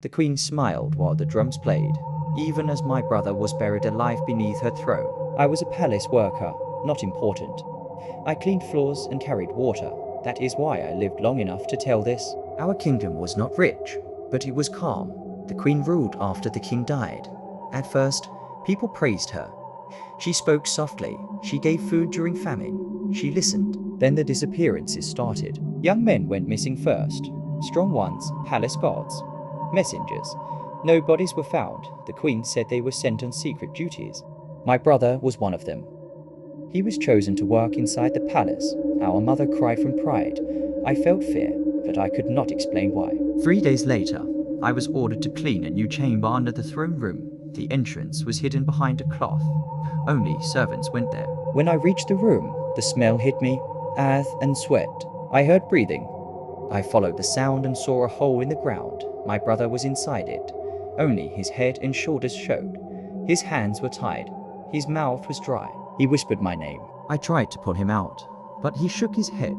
The queen smiled while the drums played, even as my brother was buried alive beneath her throne. I was a palace worker, not important. I cleaned floors and carried water. That is why I lived long enough to tell this. Our kingdom was not rich, but it was calm. The queen ruled after the king died. At first, people praised her. She spoke softly. She gave food during famine. She listened. Then the disappearances started. Young men went missing first. Strong ones, palace guards, messengers. No bodies were found. The queen said they were sent on secret duties. My brother was one of them. He was chosen to work inside the palace. Our mother cried from pride. I felt fear, but I could not explain why. 3 days later, I was ordered to clean a new chamber under the throne room. The entrance was hidden behind a cloth. Only servants went there. When I reached the room, the smell hit me, earth and sweat. I heard breathing. I followed the sound and saw a hole in the ground. My brother was inside it. Only his head and shoulders showed. His hands were tied. His mouth was dry. He whispered my name. I tried to pull him out, but he shook his head.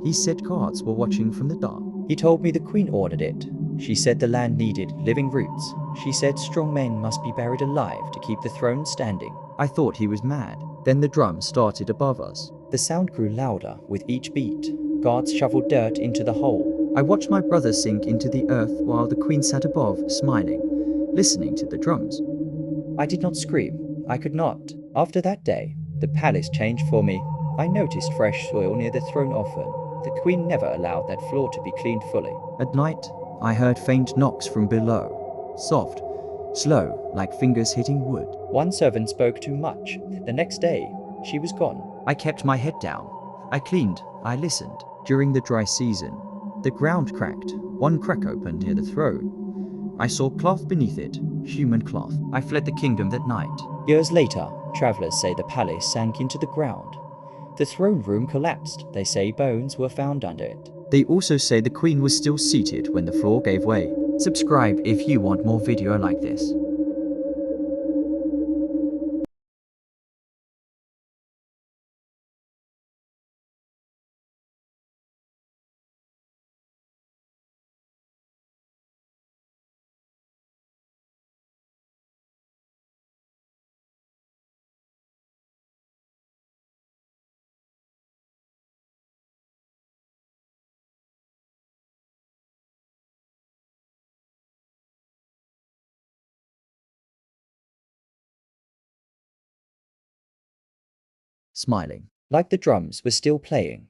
He said guards were watching from the dark. He told me the queen ordered it. She said the land needed living roots. She said strong men must be buried alive to keep the throne standing. I thought he was mad. Then the drum started above us. The sound grew louder with each beat. Guards shoveled dirt into the hole. I watched my brother sink into the earth while the queen sat above, smiling, listening to the drums. I did not scream. I could not. After that day, the palace changed for me. I noticed fresh soil near the throne often. The queen never allowed that floor to be cleaned fully. At night, I heard faint knocks from below. Soft, slow, like fingers hitting wood. One servant spoke too much. The next day, she was gone. I kept my head down. I cleaned. I listened. During the dry season, the ground cracked. One crack opened near the throne. I saw cloth beneath it, human cloth. I fled the kingdom that night. Years later, travelers say the palace sank into the ground. The throne room collapsed. They say bones were found under it. They also say the queen was still seated when the floor gave way. Subscribe if you want more video like this. Smiling, like the drums were still playing.